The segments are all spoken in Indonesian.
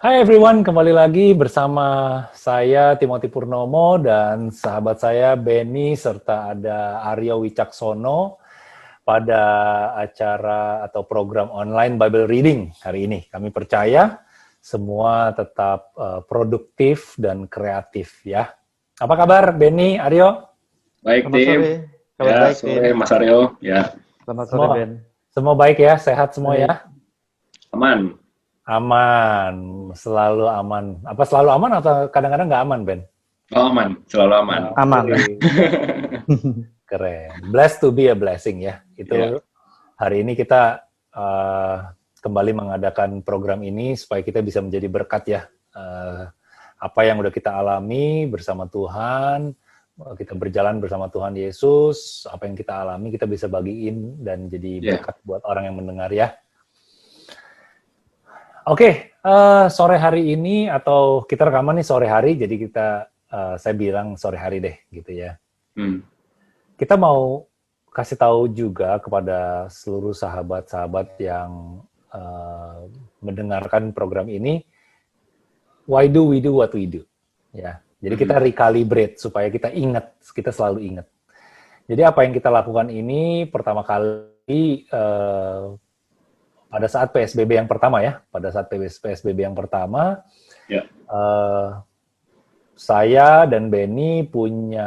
Hai everyone, kembali lagi bersama saya Timothy Purnomo dan sahabat saya Benny serta ada Aryo Wicaksono pada acara atau program online Bible Reading hari ini. Kami percaya semua tetap produktif dan kreatif ya. Apa kabar Benny, Aryo? Baik, Selamat tim. sore. Kabar Ya, baik, Tim. sore Mas Aryo. Ya, Selamat sore, Semua Ben. semua baik ya, sehat semua Baik. ya? aman. Aman, selalu aman. Apa selalu aman atau kadang-kadang nggak aman, Ben? Oh, aman. Selalu aman. Aman. Keren. Blessed to be a blessing ya. Itu Ya. hari ini kita kembali mengadakan program ini supaya kita bisa menjadi berkat ya. Apa yang udah kita alami bersama Tuhan, kita berjalan bersama Tuhan Yesus, apa yang kita alami kita bisa bagiin dan jadi berkat buat orang yang mendengar ya. Oke, sore hari ini atau kita rekaman nih sore hari, jadi saya bilang sore hari deh gitu ya. Kita mau kasih tahu juga kepada seluruh sahabat-sahabat yang mendengarkan program ini, why do we do what we do? Ya, jadi kita recalibrate supaya kita ingat, kita selalu ingat. Jadi apa yang kita lakukan ini pertama kali pada saat PSBB yang pertama ya, pada saat PSBB yang pertama, saya dan Benny punya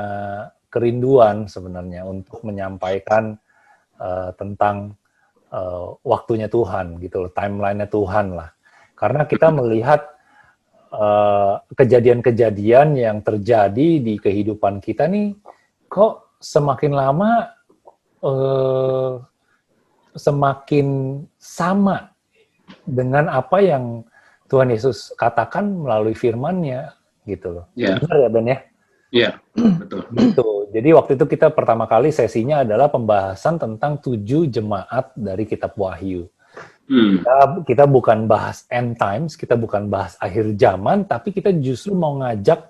kerinduan sebenarnya untuk menyampaikan tentang waktunya Tuhan gitu loh, timeline-nya Tuhan lah. Karena kita melihat kejadian-kejadian yang terjadi di kehidupan kita nih, kok semakin lama semakin sama dengan apa yang Tuhan Yesus katakan melalui firman-Nya gitu loh. Benar ya Ben ya? Iya, betul. Gitu. Jadi waktu itu kita pertama kali sesinya adalah pembahasan tentang 7 jemaat dari kitab Wahyu. Kita bukan bahas end times, kita bukan bahas akhir zaman, tapi kita justru mau ngajak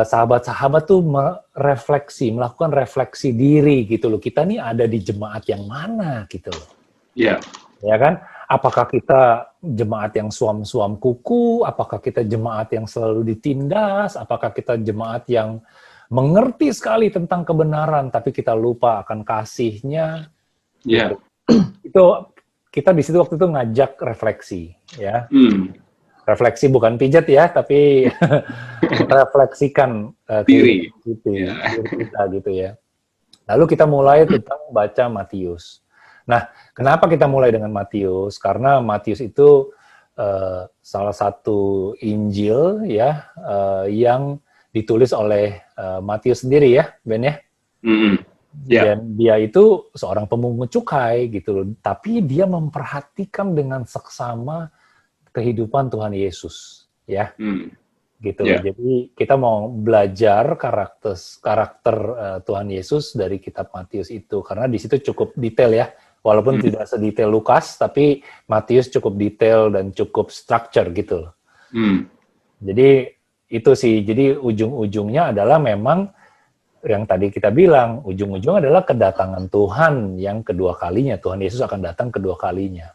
sahabat-sahabat tuh melakukan refleksi diri gitu loh. Kita nih ada di jemaat yang mana gitu loh. Iya. Ya kan? Apakah kita jemaat yang suam-suam kuku? Apakah kita jemaat yang selalu ditindas? Apakah kita jemaat yang mengerti sekali tentang kebenaran, tapi kita lupa akan kasihnya? Iya. Itu kita di situ waktu itu ngajak refleksi, ya. Refleksi bukan pijat ya, tapi refleksikan diri kita gitu ya. Lalu kita mulai tentang baca Matius. Nah, kenapa kita mulai dengan Matius? Karena Matius itu salah satu Injil ya yang ditulis oleh Matius sendiri ya, Ben ya. Dan dia itu seorang pemungut cukai gitu loh, tapi dia memperhatikan dengan seksama kehidupan Tuhan Yesus ya. Gitu. Jadi kita mau belajar karakter Tuhan Yesus dari kitab Matius itu karena di situ cukup detail ya. Walaupun tidak sedetail Lukas, tapi Matius cukup detail dan cukup structure gitu loh. Jadi itu sih. Jadi ujung-ujungnya adalah memang yang tadi kita bilang, ujung-ujung adalah kedatangan Tuhan yang kedua kalinya. Tuhan Yesus akan datang kedua kalinya.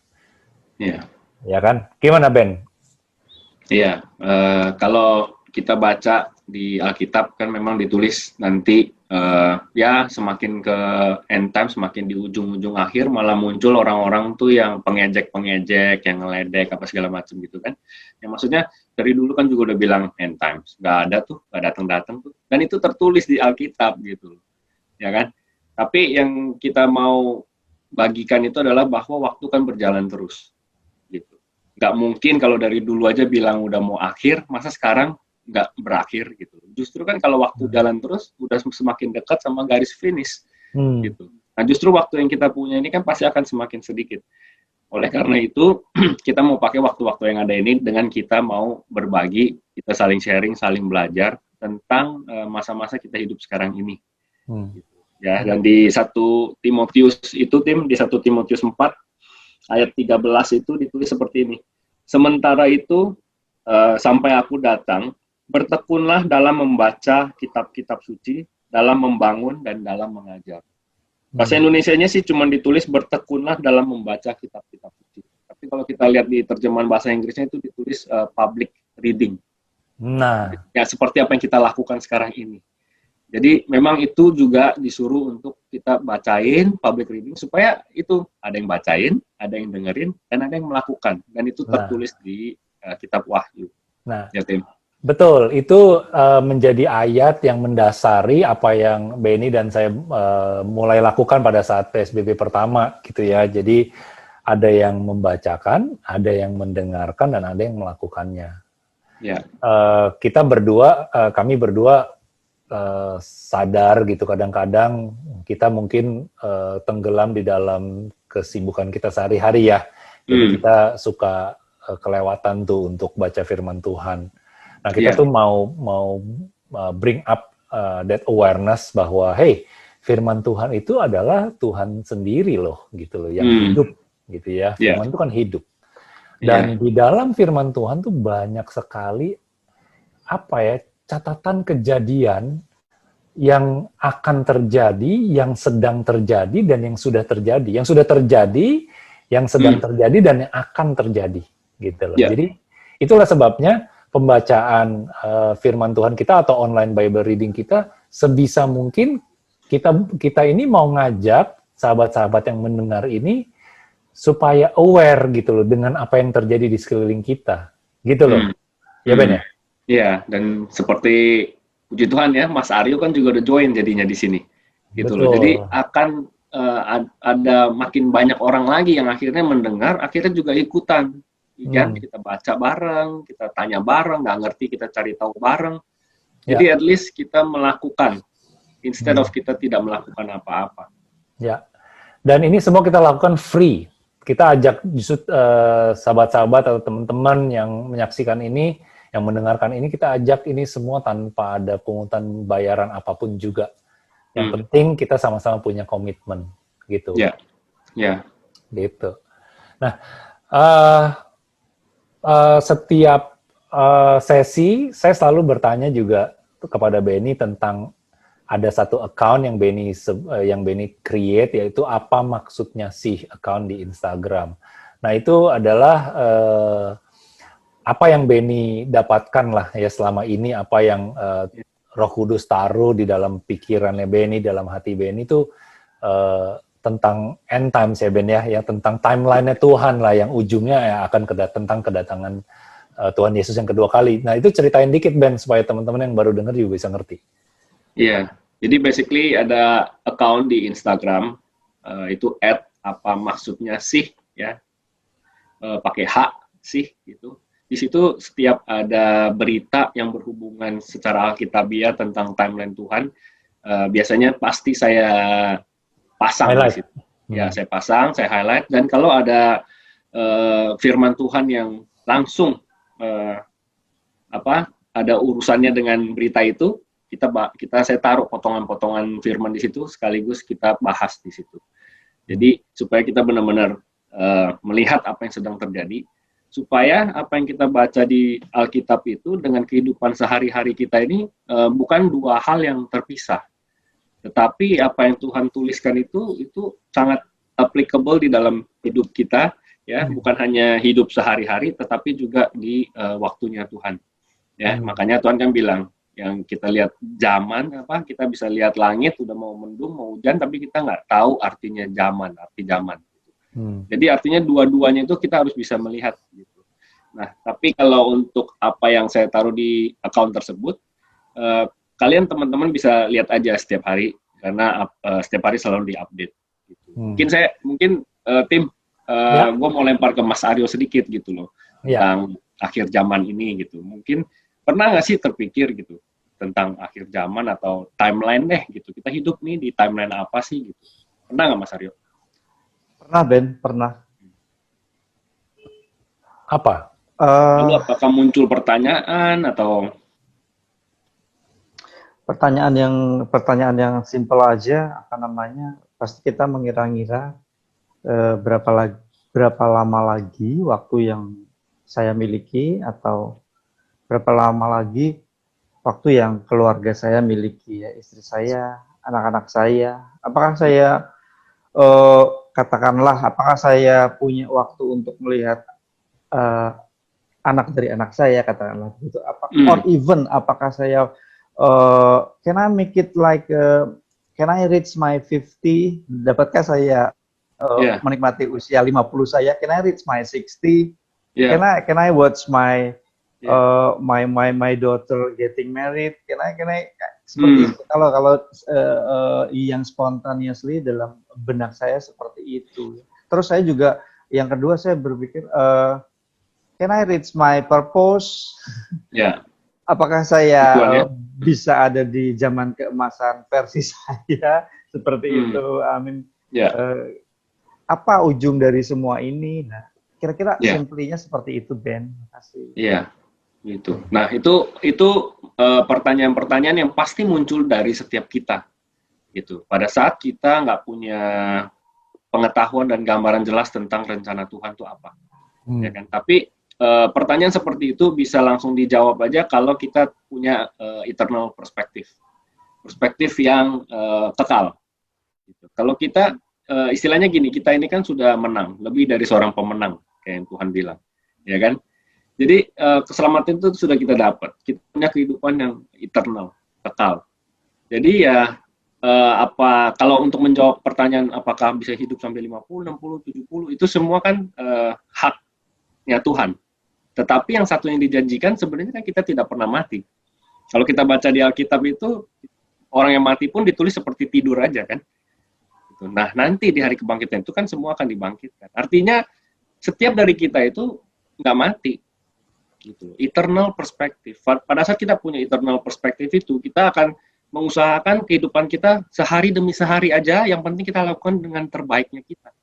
Iya. Ya kan? Gimana Ben? Iya. Kalau kita baca di Alkitab kan memang ditulis nanti ya semakin ke end time, semakin di ujung-ujung akhir malah muncul orang-orang tuh yang pengejek-pengejek, yang ngeledek apa segala macam gitu kan. Yang maksudnya dari dulu kan juga udah bilang end times, nggak ada tuh, nggak datang-datang tuh. Dan itu tertulis di Alkitab gitu, ya kan. Tapi yang kita mau bagikan itu adalah bahwa waktu kan berjalan terus, gitu. Nggak mungkin kalau dari dulu aja bilang udah mau akhir, masa sekarang nggak berakhir gitu. Justru kan kalau waktu jalan terus udah semakin dekat sama garis finish gitu. Nah justru waktu yang kita punya ini kan pasti akan semakin sedikit. Oleh karena itu kita mau pakai waktu-waktu yang ada ini dengan kita mau berbagi, kita saling sharing, saling belajar tentang masa-masa kita hidup sekarang ini. Gitu. Ya, dan di 1 Timotius itu di 1 Timotius 4 ayat 13 itu ditulis seperti ini. Sementara itu sampai aku datang, bertekunlah dalam membaca kitab-kitab suci, dalam membangun dan dalam mengajar. Bahasa Indonesianya sih cuma ditulis bertekunlah dalam membaca kitab-kitab suci. Tapi kalau kita lihat di terjemahan bahasa Inggrisnya itu ditulis ditulis public reading. Nah, Ya seperti apa yang kita lakukan sekarang ini. Jadi memang itu juga disuruh untuk kita bacain public reading supaya itu ada yang bacain, ada yang dengerin, dan ada yang melakukan. Dan itu tertulis di kitab Wahyu. nah, Ya, Tim. betul. Itu menjadi ayat yang mendasari apa yang Benny dan saya mulai lakukan pada saat PSBB pertama, gitu ya. Jadi ada yang membacakan, ada yang mendengarkan, dan ada yang melakukannya. Ya. Kami berdua sadar gitu, kadang-kadang kita mungkin tenggelam di dalam kesibukan kita sehari-hari ya. Jadi kita suka kelewatan tuh untuk baca firman Tuhan. Nah, kita tuh mau bring up that awareness bahwa hey, firman Tuhan itu adalah Tuhan sendiri loh, gitu loh, yang hidup gitu ya. Firman itu kan hidup. Dan di dalam firman Tuhan tuh banyak sekali catatan kejadian yang akan terjadi, yang sedang terjadi, dan yang sudah terjadi. Yang sudah terjadi, yang sedang terjadi, dan yang akan terjadi. Gitu loh. Jadi itulah sebabnya pembacaan firman Tuhan kita atau online Bible reading kita sebisa mungkin kita ini mau ngajak sahabat-sahabat yang mendengar ini supaya aware gitu loh dengan apa yang terjadi di sekeliling kita. Gitu loh. Ya Ben ya? Iya, dan seperti puji Tuhan ya, Mas Aryo kan juga udah join jadinya di sini. Gitu loh. Jadi akan ada makin banyak orang lagi yang akhirnya mendengar, akhirnya juga ikutan. Ya, kita baca bareng, kita tanya bareng, nggak ngerti kita cari tahu bareng. Jadi at least kita melakukan, instead of kita tidak melakukan apa-apa. Ya, dan ini semua kita lakukan free. Kita ajak justru sahabat-sahabat atau teman-teman yang menyaksikan ini, yang mendengarkan ini, kita ajak ini semua tanpa ada pungutan bayaran apapun juga. Yang penting kita sama-sama punya komitmen, gitu. Ya, Gitu. Nah, setiap sesi saya selalu bertanya juga kepada Benny tentang ada satu account yang Benny create, yaitu apa maksudnya sih account di Instagram. Nah, itu adalah apa yang Benny dapatkan lah ya selama ini, apa yang Roh Kudus taruh di dalam pikirannya Benny, dalam hati Benny itu tentang end times ya Ben ya, yang tentang timeline-nya Tuhan lah, yang ujungnya ya akan tentang kedatangan Tuhan Yesus yang kedua kali. Nah, itu ceritain dikit Ben, supaya teman-teman yang baru dengar juga bisa ngerti. Iya, jadi basically ada account di Instagram, itu apa maksudnya sih ya, pakai H sih gitu. Di situ setiap ada berita yang berhubungan secara alkitabiah tentang timeline Tuhan, biasanya pasti saya pasang highlight di situ. Ya, saya pasang, saya highlight, dan kalau ada firman Tuhan yang langsung ada urusannya dengan berita itu, saya taruh potongan-potongan firman di situ, sekaligus kita bahas di situ. Jadi supaya kita benar-benar melihat apa yang sedang terjadi, supaya apa yang kita baca di Alkitab itu dengan kehidupan sehari-hari kita ini bukan dua hal yang terpisah, tetapi apa yang Tuhan tuliskan itu sangat applicable di dalam hidup kita, ya, bukan hanya hidup sehari-hari, tetapi juga di waktunya Tuhan. Ya, makanya Tuhan kan bilang, yang kita lihat zaman kita bisa lihat langit udah mau mendung, mau hujan, tapi kita nggak tahu arti zaman. Jadi artinya dua-duanya itu kita harus bisa melihat gitu. Nah, tapi kalau untuk apa yang saya taruh di account tersebut, kalian teman-teman bisa lihat aja setiap hari, karena setiap hari selalu diupdate. Gitu. Mungkin tim, gue mau lempar ke Mas Aryo sedikit gitu loh, tentang akhir zaman ini gitu. Mungkin pernah nggak sih terpikir gitu tentang akhir zaman atau timeline deh gitu, kita hidup nih di timeline apa sih gitu, pernah nggak Mas Aryo? Pernah Ben, pernah. Apa? Lalu apakah muncul pertanyaan atau pertanyaan yang simpel aja, pasti kita mengira-ngira berapa lama lagi waktu yang saya miliki, atau berapa lama lagi waktu yang keluarga saya miliki, ya, istri saya, anak-anak saya. Apakah saya apakah saya punya waktu untuk melihat anak dari anak saya, katakanlah gitu. Hmm. Or even apakah saya can I make it like can I reach my 50? Dapatkah saya Yeah. menikmati usia 50 saya? Can I reach my 60? Yeah. Can I watch my Yeah. my daughter getting married? Can I seperti itu? Kalau yang spontaneously dalam benak saya seperti itu. Terus saya juga yang kedua saya berpikir can I reach my purpose? Ya. Apakah saya Tujuannya. bisa ada di zaman keemasan versi saya seperti itu? Amin. Ya. Apa ujung dari semua ini? Nah, kira-kira Ya. simply-nya seperti itu, Ben. Makasih. Iya, gitu. Nah, itu pertanyaan-pertanyaan yang pasti muncul dari setiap kita, gitu. Pada saat kita nggak punya pengetahuan dan gambaran jelas tentang rencana Tuhan itu apa, ya kan? Tapi pertanyaan seperti itu bisa langsung dijawab aja kalau kita punya eternal perspektif yang kekal. Gitu. Kalau kita istilahnya gini, kita ini kan sudah menang, lebih dari seorang pemenang, kayak yang Tuhan bilang, ya kan? Jadi keselamatan itu sudah kita dapat. Kita punya kehidupan yang eternal, kekal. Jadi ya kalau untuk menjawab pertanyaan apakah bisa hidup sampai 50, 60, 70 itu semua kan haknya Tuhan. Tetapi yang satu yang dijanjikan sebenarnya kan kita tidak pernah mati. Kalau kita baca di Alkitab itu orang yang mati pun ditulis seperti tidur aja kan. Nah, nanti di hari kebangkitan itu kan semua akan dibangkitkan. Artinya setiap dari kita itu nggak mati. Gitu. Eternal perspektif. Pada saat kita punya eternal perspektif itu, kita akan mengusahakan kehidupan kita sehari demi sehari aja, yang penting kita lakukan dengan terbaiknya kita.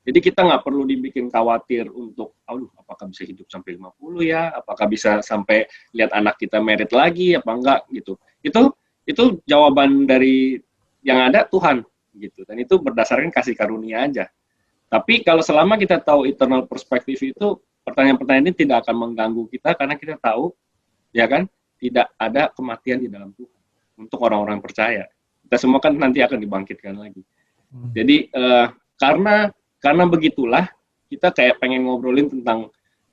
Jadi kita nggak perlu dibikin khawatir untuk, apakah bisa hidup sampai 50 ya, apakah bisa sampai lihat anak kita married lagi, apa enggak, gitu. Itu jawaban dari yang ada Tuhan, gitu. Dan itu berdasarkan kasih karunia aja. Tapi kalau selama kita tahu eternal perspektif itu, pertanyaan-pertanyaan ini tidak akan mengganggu kita karena kita tahu, ya kan, tidak ada kematian di dalam Tuhan untuk orang-orang percaya. Kita semua kan nanti akan dibangkitkan lagi. Jadi karena begitulah kita kayak pengen ngobrolin tentang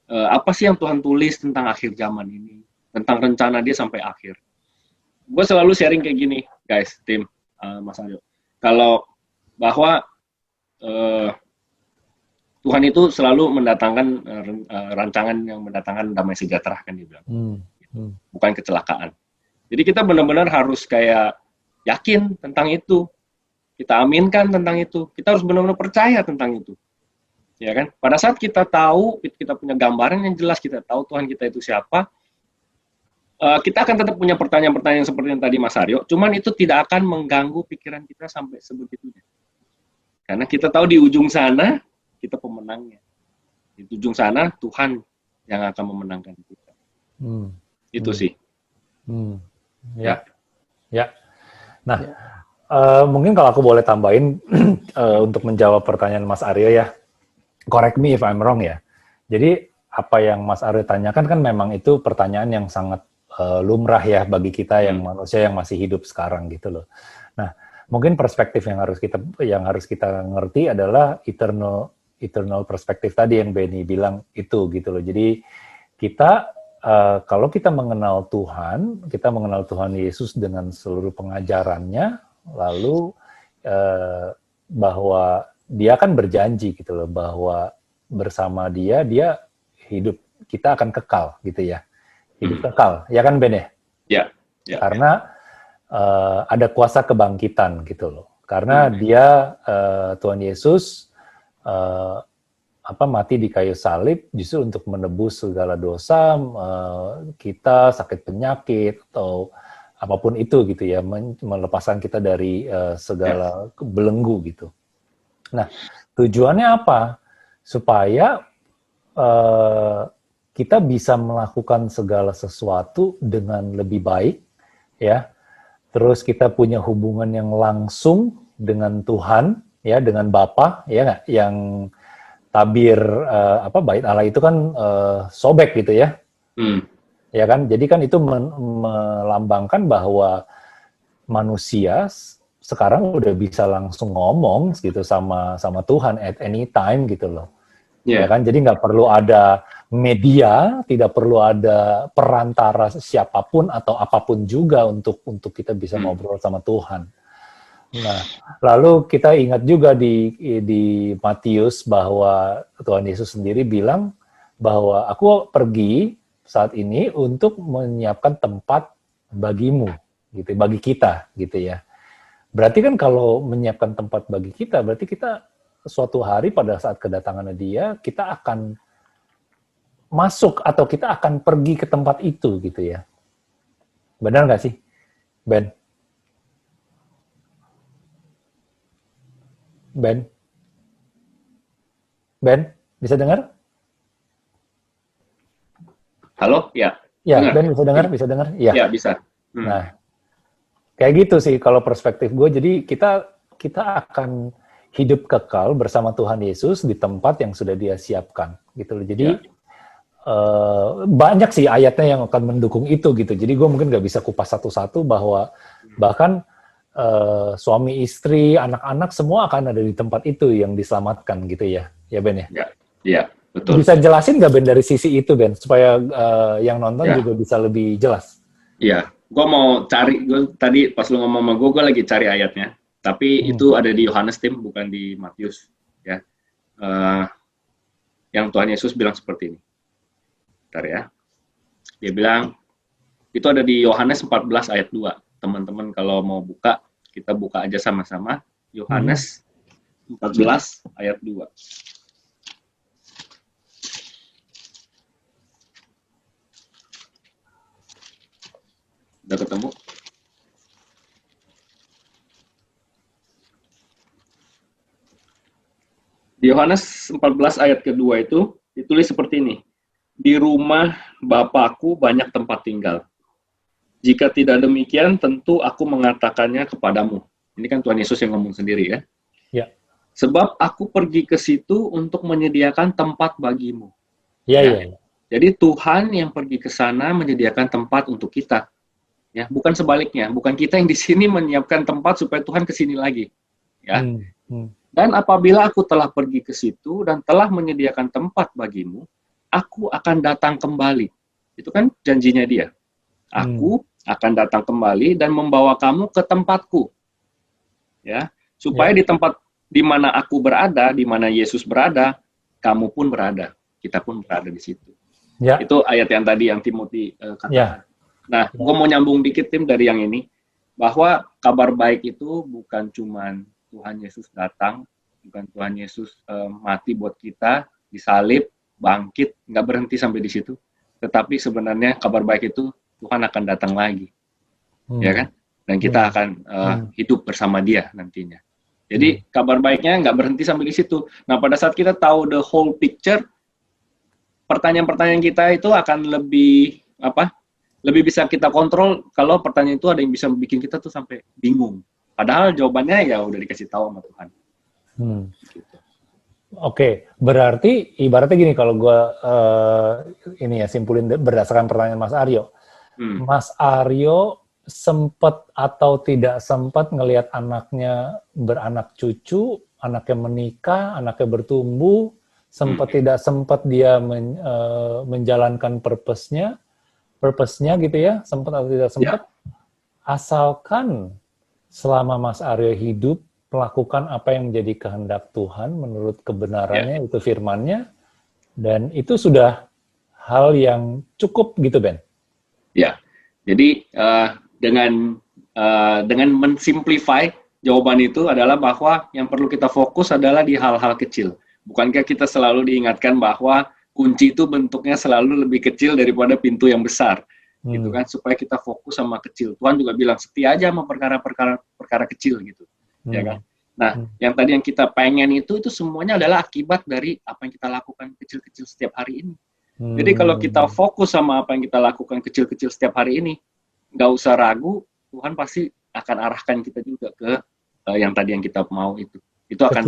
apa sih yang Tuhan tulis tentang akhir zaman ini, tentang rencana Dia sampai akhir. Gue selalu sharing kayak gini, guys, tim Mas Aryo. Kalau bahwa Tuhan itu selalu mendatangkan rancangan yang mendatangkan damai sejahtera, kan dia bilang. Bukan kecelakaan. Jadi kita benar-benar harus kayak yakin tentang itu. Kita aminkan tentang itu. Kita harus benar-benar percaya tentang itu. Ya kan? Pada saat kita tahu, kita punya gambaran yang jelas, kita tahu Tuhan kita itu siapa, kita akan tetap punya pertanyaan-pertanyaan seperti yang tadi Mas Aryo, cuman itu tidak akan mengganggu pikiran kita sampai sebegitunya. Karena kita tahu di ujung sana, kita pemenangnya. Di ujung sana, Tuhan yang akan memenangkan kita. Itu sih. Ya. Nah, mungkin kalau aku boleh tambahin untuk menjawab pertanyaan Mas Aryo ya, correct me if I'm wrong ya. Jadi apa yang Mas Aryo tanyakan kan memang itu pertanyaan yang sangat lumrah ya bagi kita yang manusia yang masih hidup sekarang gitu loh. Nah, mungkin perspektif yang harus kita ngerti adalah eternal perspektif tadi yang Benny bilang itu gitu loh. Jadi kita kalau kita mengenal Tuhan Yesus dengan seluruh pengajarannya, lalu bahwa Dia kan berjanji gitu loh bahwa bersama Dia hidup kita akan kekal gitu ya. Hidup kekal, ya kan Ben ya? Ya. Karena ada kuasa kebangkitan gitu loh. Karena Dia Tuhan Yesus mati di kayu salib justru untuk menebus segala dosa kita, sakit penyakit atau apapun itu gitu ya, melepaskan kita dari segala belenggu gitu. Nah, tujuannya apa? Supaya kita bisa melakukan segala sesuatu dengan lebih baik, ya. Terus kita punya hubungan yang langsung dengan Tuhan, ya, dengan Bapa, ya nggak? Yang tabir bait Allah itu kan sobek gitu ya, ya kan? Jadi kan itu melambangkan bahwa manusia sekarang udah bisa langsung ngomong gitu sama Tuhan at any time gitu loh. Ya kan, jadi nggak perlu ada media, tidak perlu ada perantara siapapun atau apapun juga untuk kita bisa ngobrol sama Tuhan. Nah, lalu kita ingat juga di Matius bahwa Tuhan Yesus sendiri bilang bahwa aku pergi saat ini untuk menyiapkan tempat bagimu, gitu, bagi kita, gitu ya. Berarti kan kalau menyiapkan tempat bagi kita, berarti kita suatu hari pada saat kedatangan Dia, kita akan masuk atau kita akan pergi ke tempat itu, gitu ya. Benar nggak sih, Ben? Ben, bisa dengar? Halo, ya. Ya, Dengar? Ben bisa dengar? Ya. Ya, bisa. Nah, kayak gitu sih kalau perspektif gue. Jadi kita akan hidup kekal bersama Tuhan Yesus di tempat yang sudah Dia siapkan, gitu loh. Jadi banyak sih ayatnya yang akan mendukung itu, gitu. Jadi gue mungkin nggak bisa kupas satu-satu bahwa bahkan suami istri, anak-anak semua akan ada di tempat itu yang diselamatkan, gitu ya, ya Ben ya. Iya, betul. Bisa jelasin nggak Ben dari sisi itu Ben, supaya yang nonton juga bisa lebih jelas. Iya, gue mau cari, gue tadi pas lu ngomong sama gue lagi cari ayatnya, tapi itu ada di Yohanes Tim, bukan di Matius, ya. Yang Tuhan Yesus bilang seperti ini. Bentar ya. Dia bilang, itu ada di Yohanes 14 ayat 2. Teman-teman kalau mau buka, kita buka aja sama-sama. Yohanes 14 ayat 2. Udah ketemu? Di Yohanes 14 ayat kedua itu ditulis seperti ini. Di rumah Bapakku banyak tempat tinggal. Jika tidak demikian, tentu aku mengatakannya kepadamu. Ini kan Tuhan Yesus yang ngomong sendiri ya. Ya. Sebab aku pergi ke situ untuk menyediakan tempat bagimu. Iya. Jadi Tuhan yang pergi ke sana menyediakan tempat untuk kita. Ya, bukan sebaliknya, bukan kita yang di sini menyiapkan tempat supaya Tuhan ke sini lagi. Ya. Dan apabila aku telah pergi ke situ dan telah menyediakan tempat bagimu, aku akan datang kembali. Itu kan janjinya Dia. Aku akan datang kembali dan membawa kamu ke tempatku. Ya, supaya di tempat di mana aku berada, di mana Yesus berada, kamu pun berada. Kita pun berada di situ. Ya. Itu ayat yang tadi yang Timothy katakan. Ya. Nah, gue mau nyambung dikit Tim dari yang ini, bahwa kabar baik itu bukan cuman Tuhan Yesus datang, bukan Tuhan Yesus mati buat kita, disalib, bangkit, nggak berhenti sampai di situ. Tetapi sebenarnya kabar baik itu Tuhan akan datang lagi, ya kan? Dan kita akan hidup bersama Dia nantinya. Jadi kabar baiknya nggak berhenti sampai di situ. Nah, pada saat kita tahu the whole picture, pertanyaan-pertanyaan kita itu akan lebih lebih bisa kita kontrol kalau pertanyaan itu ada yang bisa bikin kita tuh sampai bingung. Padahal jawabannya ya udah dikasih tahu sama Tuhan. Gitu. Oke, berarti ibaratnya gini kalau gue ini ya simpulin berdasarkan pertanyaan Mas Aryo. Mas Aryo sempat atau tidak sempat ngelihat anaknya beranak cucu, anaknya menikah, anaknya bertumbuh, sempat tidak sempat dia menjalankan purpose-nya gitu ya, sempat atau tidak sempat, asalkan selama Mas Aryo hidup melakukan apa yang menjadi kehendak Tuhan menurut kebenarannya, itu firman-Nya, dan itu sudah hal yang cukup gitu, Ben. Ya, jadi dengan mensimplify jawaban itu adalah bahwa yang perlu kita fokus adalah di hal-hal kecil. Bukankah kita selalu diingatkan bahwa kunci itu bentuknya selalu lebih kecil daripada pintu yang besar, gitu kan? Supaya kita fokus sama kecil. Tuhan juga bilang setia aja sama perkara kecil gitu, ya kan? Nah, yang tadi yang kita pengen itu semuanya adalah akibat dari apa yang kita lakukan kecil-kecil setiap hari ini. Jadi kalau kita fokus sama apa yang kita lakukan kecil-kecil setiap hari ini, nggak usah ragu, Tuhan pasti akan arahkan kita juga ke yang tadi yang kita mau itu. Itu akan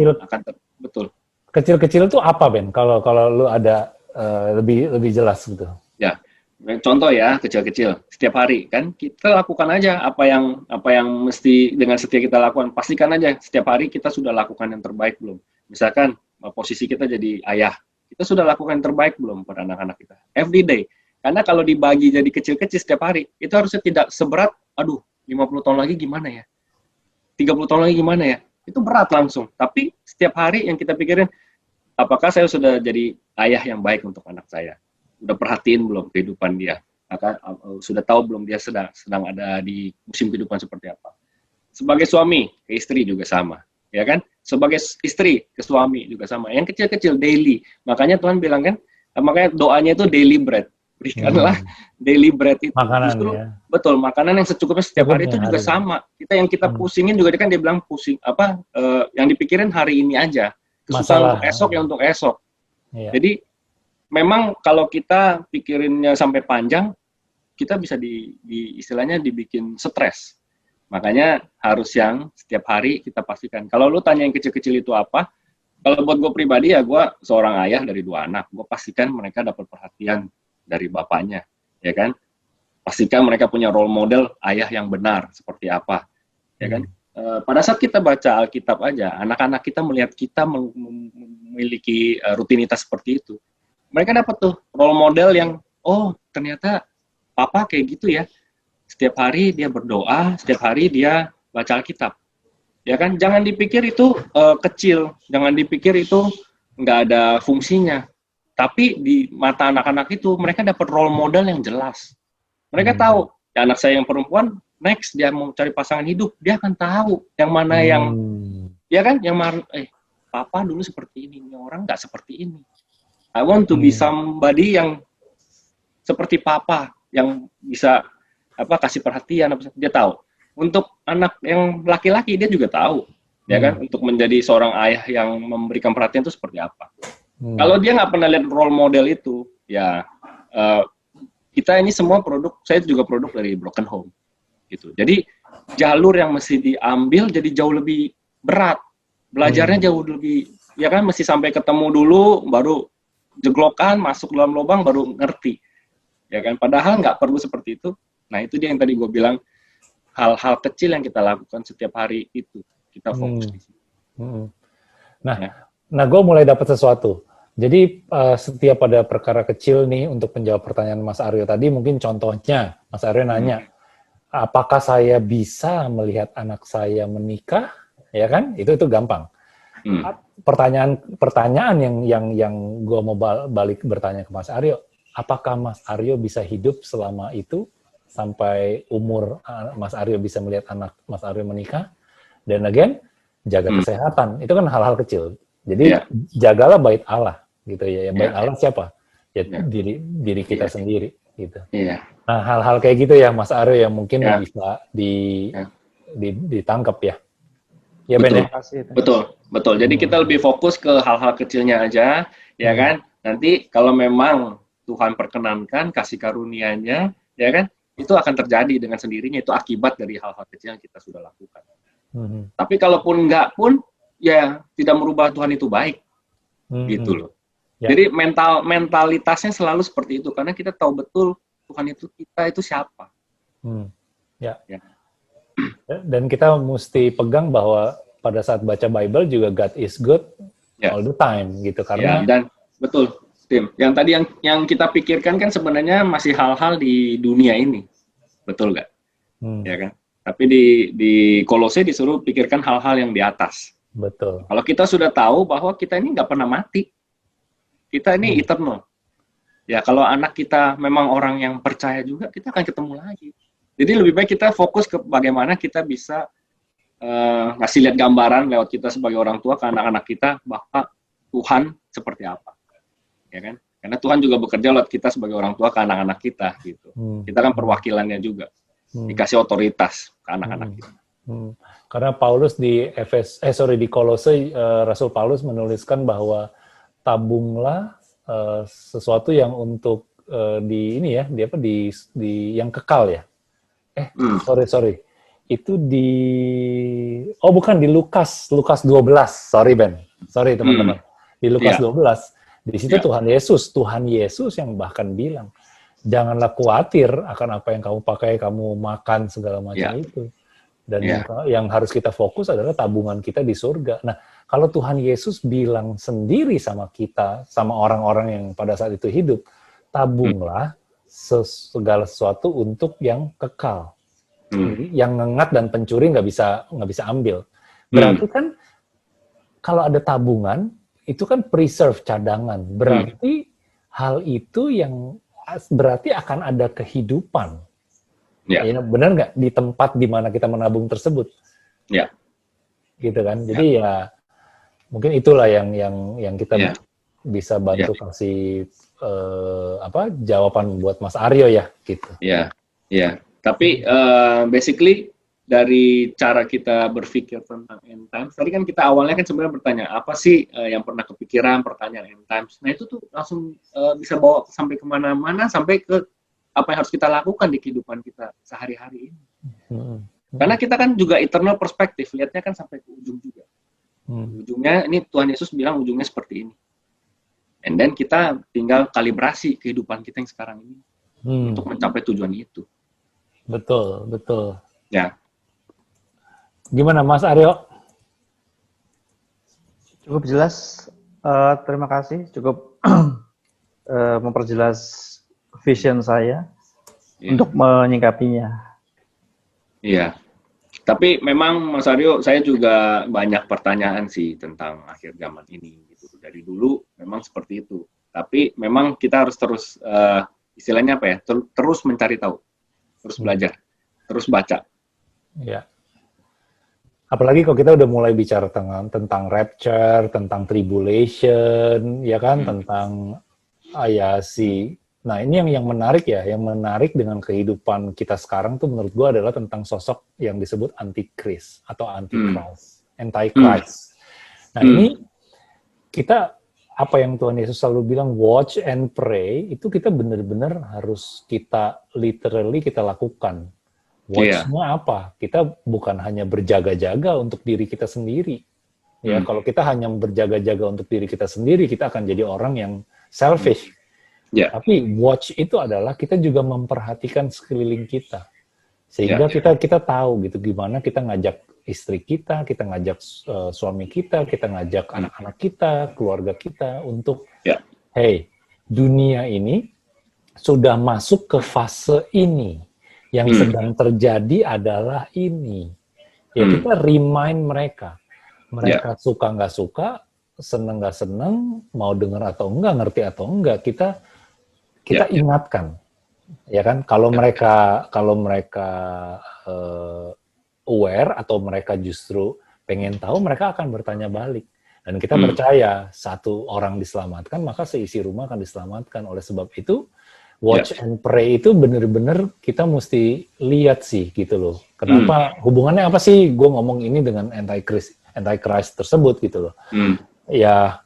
betul. Kecil-kecil itu apa, Ben? Kalau lu ada lebih jelas gitu. Ya, contoh ya kecil-kecil setiap hari kan kita lakukan aja apa yang mesti dengan setia kita lakukan. Pastikan aja setiap hari kita sudah lakukan yang terbaik belum. Misalkan posisi kita jadi ayah, Kita sudah lakukan yang terbaik belum pada anak-anak kita? Every day. Karena kalau dibagi jadi kecil-kecil setiap hari, itu harusnya tidak seberat, aduh, 50 tahun lagi gimana ya? 30 tahun lagi gimana ya? Itu berat langsung. Tapi setiap hari yang kita pikirin, apakah saya sudah jadi ayah yang baik untuk anak saya? Udah perhatiin belum kehidupan dia? Sudah tahu belum dia sedang ada di musim kehidupan seperti apa? Sebagai suami ke istri juga sama, ya kan? Sebagai istri ke suami juga sama. Yang kecil-kecil daily. Makanya Tuhan bilang kan, makanya doanya itu daily bread. Berikanlah daily bread itu. Makanan, justru ya. betul, makanan yang secukupnya setiap hari itu juga hari. sama. Yang kita pusingin juga kan dia bilang pusing yang dipikirin hari ini aja. Kesusahan untuk esok ya untuk esok. Iya. Jadi memang kalau kita pikirinnya sampai panjang, kita bisa istilahnya dibikin stres. Makanya harus yang setiap hari kita pastikan. Kalau lu tanya yang kecil-kecil itu apa, kalau buat gue pribadi ya gue seorang ayah dari 2 anak. Gue pastikan mereka dapat perhatian dari bapaknya, ya kan? Pastikan mereka punya role model ayah yang benar seperti apa, ya kan? Pada saat kita baca Alkitab aja, anak-anak kita melihat kita memiliki rutinitas seperti itu. Mereka dapat tuh role model yang, oh ternyata papa kayak gitu ya. Setiap hari dia berdoa, setiap hari dia baca Alkitab. Ya kan? Jangan dipikir itu kecil, jangan dipikir itu nggak ada fungsinya. Tapi di mata anak-anak itu, mereka dapat role model yang jelas. Mereka tahu, ya anak saya yang perempuan, next dia mau cari pasangan hidup, dia akan tahu yang mana yang, ya kan, yang mana, papa dulu seperti ini orang nggak seperti ini. I want to be somebody yang seperti papa, yang bisa kasih perhatian, dia tahu. Untuk anak yang laki-laki, dia juga tahu, ya kan, untuk menjadi seorang ayah yang memberikan perhatian itu seperti apa. Kalau dia nggak pernah lihat role model itu, ya kita ini semua saya juga produk dari broken home, gitu. Jadi jalur yang mesti diambil jadi jauh lebih berat, belajarnya jauh lebih, ya kan, mesti sampai ketemu dulu, baru jeglokan, masuk dalam lubang, baru ngerti, ya kan. Padahal nggak perlu seperti itu. Nah itu dia yang tadi gue bilang, hal-hal kecil yang kita lakukan setiap hari itu kita fokus di situ. Nah, gue mulai dapat sesuatu. Jadi setiap ada perkara kecil nih untuk menjawab pertanyaan Mas Aryo tadi, mungkin contohnya Mas Aryo nanya, apakah saya bisa melihat anak saya menikah? Ya kan? Itu gampang. Pertanyaan yang gue mau balik bertanya ke Mas Aryo, apakah Mas Aryo bisa hidup selama itu sampai umur Mas Aryo bisa melihat anak Mas Aryo menikah? Dan again, jaga kesehatan. Itu kan hal-hal kecil. Jadi jagalah bait Allah, gitu ya. Bait Allah siapa? Ya diri kita sendiri, gitu. Nah hal-hal kayak gitu ya Mas Aryo yang mungkin bisa ditangkap ya. Ya Ben. Betul. Jadi kita lebih fokus ke hal-hal kecilnya aja, ya kan. Nanti kalau memang Tuhan perkenankan kasih karunia-Nya, ya kan, itu akan terjadi dengan sendirinya. Itu akibat dari hal-hal kecil yang kita sudah lakukan. Tapi kalaupun enggak pun, ya tidak merubah Tuhan itu baik, gitu loh. Jadi mentalitasnya selalu seperti itu, karena kita tahu betul Tuhan kita itu siapa. Dan kita mesti pegang bahwa pada saat baca Bible juga God is good all the time, gitu. Karena dan betul, Tim. Yang tadi yang kita pikirkan kan sebenarnya masih hal-hal di dunia ini, betul nggak? Ya kan? Tapi di Kolose disuruh pikirkan hal-hal yang di atas. Betul. Kalau kita sudah tahu bahwa kita ini nggak pernah mati, kita ini eternal. Ya kalau anak kita memang orang yang percaya juga, kita akan ketemu lagi. Jadi lebih baik kita fokus ke bagaimana kita bisa ngasih lihat gambaran lewat kita sebagai orang tua ke anak-anak kita bahwa Tuhan seperti apa, ya kan? Karena Tuhan juga bekerja lewat kita sebagai orang tua ke anak-anak kita, gitu. Kita kan perwakilannya juga, dikasih otoritas ke anak-anak kita. Karena Paulus di Kolose, Rasul Paulus menuliskan bahwa tabunglah sesuatu yang untuk di yang kekal ya. Sorry. Itu bukan di Lukas 12. Sorry Ben. Sorry teman-teman. Di Lukas 12, di situ Tuhan Yesus yang bahkan bilang, janganlah khawatir akan apa yang kamu pakai, kamu makan segala macam itu. Dan yang harus kita fokus adalah tabungan kita di surga. Nah, kalau Tuhan Yesus bilang sendiri sama kita, sama orang-orang yang pada saat itu hidup, tabunglah segala sesuatu untuk yang kekal. Jadi, yang ngengat dan pencuri nggak bisa ambil. Berarti kan kalau ada tabungan, itu kan preserve, cadangan. Berarti hal itu yang berarti akan ada kehidupan. Ya, benar nggak di tempat di mana kita menabung tersebut? Ya, gitu kan. Jadi ya mungkin itulah yang kita bisa bantu kasih jawaban buat Mas Aryo ya, gitu. Ya. Tapi basically dari cara kita berpikir tentang end times, tadi kan kita awalnya kan sebenarnya bertanya apa sih yang pernah kepikiran pertanyaan end times. Nah itu tuh langsung bisa bawa sampai kemana-mana, sampai ke apa yang harus kita lakukan di kehidupan kita sehari-hari ini. Karena kita kan juga eternal perspektif, lihatnya kan sampai ke ujung juga. Ujungnya, ini Tuhan Yesus bilang ujungnya seperti ini. And then kita tinggal kalibrasi kehidupan kita yang sekarang ini untuk mencapai tujuan itu. Betul. Ya. Gimana Mas Aryo? Cukup jelas, terima kasih. Cukup memperjelas vision saya untuk menyingkapinya. Iya. Tapi memang Mas Aryo, saya juga banyak pertanyaan sih tentang akhir zaman ini. Gitu. Dari dulu memang seperti itu. Tapi memang kita harus terus, istilahnya apa ya, terus mencari tahu. Terus belajar. Terus baca. Iya. Apalagi kalau kita udah mulai bicara tentang rapture, tentang tribulation, ya kan, tentang ayasi. Nah, ini yang menarik ya, yang menarik dengan kehidupan kita sekarang tuh menurut gua adalah tentang sosok yang disebut antikris atau antichrist. Nah, ini kita apa yang Tuhan Yesus selalu bilang watch and pray, itu kita benar-benar harus kita literally kita lakukan. Watch-nya apa? Kita bukan hanya berjaga-jaga untuk diri kita sendiri. Ya, kalau kita hanya berjaga-jaga untuk diri kita sendiri, kita akan jadi orang yang selfish. Tapi watch itu adalah kita juga memperhatikan sekeliling kita. Sehingga kita tahu gitu gimana kita ngajak istri kita ngajak suami kita ngajak anak-anak kita, keluarga kita untuk hey, dunia ini sudah masuk ke fase ini. Yang sedang terjadi adalah ini. Ya kita remind mereka. Mereka suka nggak suka, seneng nggak seneng, mau dengar atau enggak, ngerti atau enggak, kita ingatkan. Ya kan, kalau mereka aware atau mereka justru pengen tahu, mereka akan bertanya balik. Dan kita percaya satu orang diselamatkan, maka seisi rumah akan diselamatkan. Oleh sebab itu, watch and pray itu benar-benar kita mesti lihat sih gitu loh. Kenapa hubungannya apa sih gue ngomong ini dengan antichrist tersebut gitu loh. Ya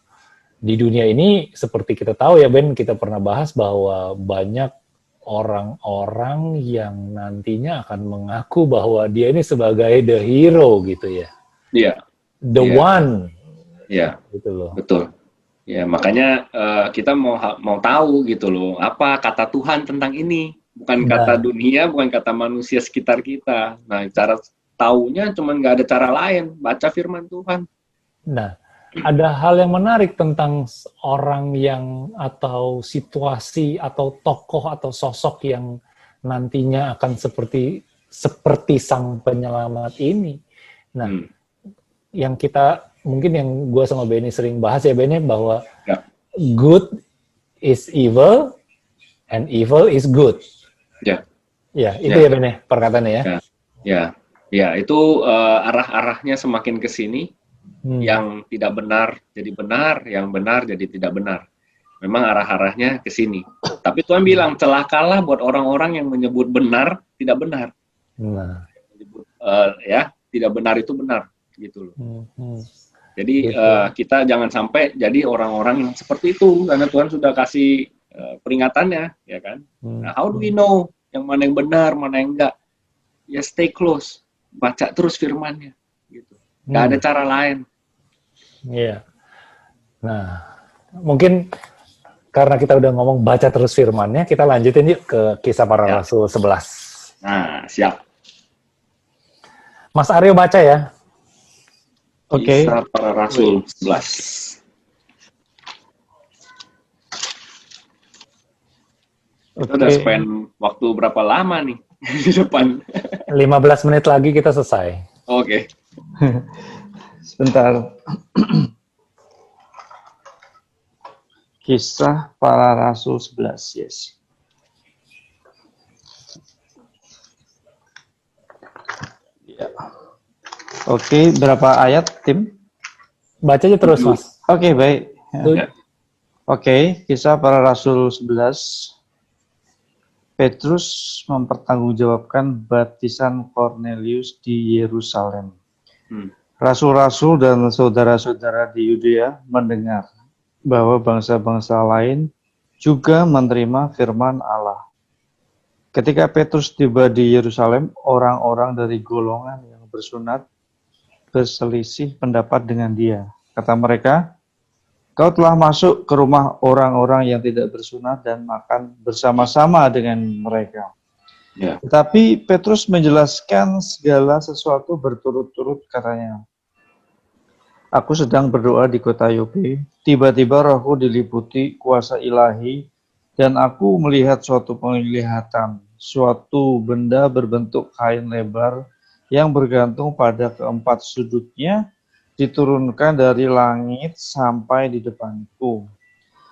di dunia ini seperti kita tahu ya Ben, kita pernah bahas bahwa banyak orang-orang yang nantinya akan mengaku bahwa dia ini sebagai the hero gitu ya. The one. Gitu loh. Betul. Ya, makanya kita mau tahu gitu loh, apa kata Tuhan tentang ini. Bukan kata dunia, bukan kata manusia sekitar kita. Nah, cara taunya cuma nggak ada cara lain, baca firman Tuhan. Nah, ada hal yang menarik tentang orang yang, atau situasi, atau tokoh, atau sosok yang nantinya akan seperti sang penyelamat ini. Nah, yang kita mungkin yang gue sama Benny sering bahas ya Benny, bahwa good is evil and evil is good. Ya itu ya Benny perkataannya ya. Ya itu arah-arahnya semakin ke sini. Yang tidak benar jadi benar, yang benar jadi tidak benar. Memang arah-arahnya ke sini. Tapi Tuhan bilang celakalah buat orang-orang yang menyebut benar tidak benar. Menyebut tidak benar itu benar gitu loh. Jadi kita jangan sampai jadi orang-orang yang seperti itu, karena Tuhan sudah kasih peringatannya, ya kan? Nah, how do we know yang mana yang benar, mana yang enggak? Ya stay close, baca terus firman-Nya, gitu. Nggak ada cara lain. Iya. Nah, mungkin karena kita udah ngomong baca terus firman-Nya, kita lanjutin yuk ke Kisah Para Rasul 11. Nah, siap. Mas Aryo baca ya. Oke. Kisah Para Rasul 11. Kita udah spend waktu berapa lama nih di depan? 15 menit lagi kita selesai. Oke. Sebentar. Kisah Para Rasul 11, yes. Ya. Oke, berapa ayat, Tim? Baca aja terus, Mas. Oke, baik. Ya. Oke, Kisah Para Rasul 11. Petrus mempertanggungjawabkan baptisan Cornelius di Yerusalem. Rasul-rasul dan saudara-saudara di Yudea mendengar bahwa bangsa-bangsa lain juga menerima firman Allah. Ketika Petrus tiba di Yerusalem, orang-orang dari golongan yang bersunat berselisih pendapat dengan dia. Kata mereka, "Kau telah masuk ke rumah orang-orang yang tidak bersunat dan makan bersama-sama dengan mereka." Ya. Tetapi Petrus menjelaskan segala sesuatu berturut-turut, katanya, "Aku sedang berdoa di kota Yope, tiba-tiba rohku diliputi kuasa ilahi, dan aku melihat suatu penglihatan, suatu benda berbentuk kain lebar yang bergantung pada keempat sudutnya, diturunkan dari langit sampai di depanku.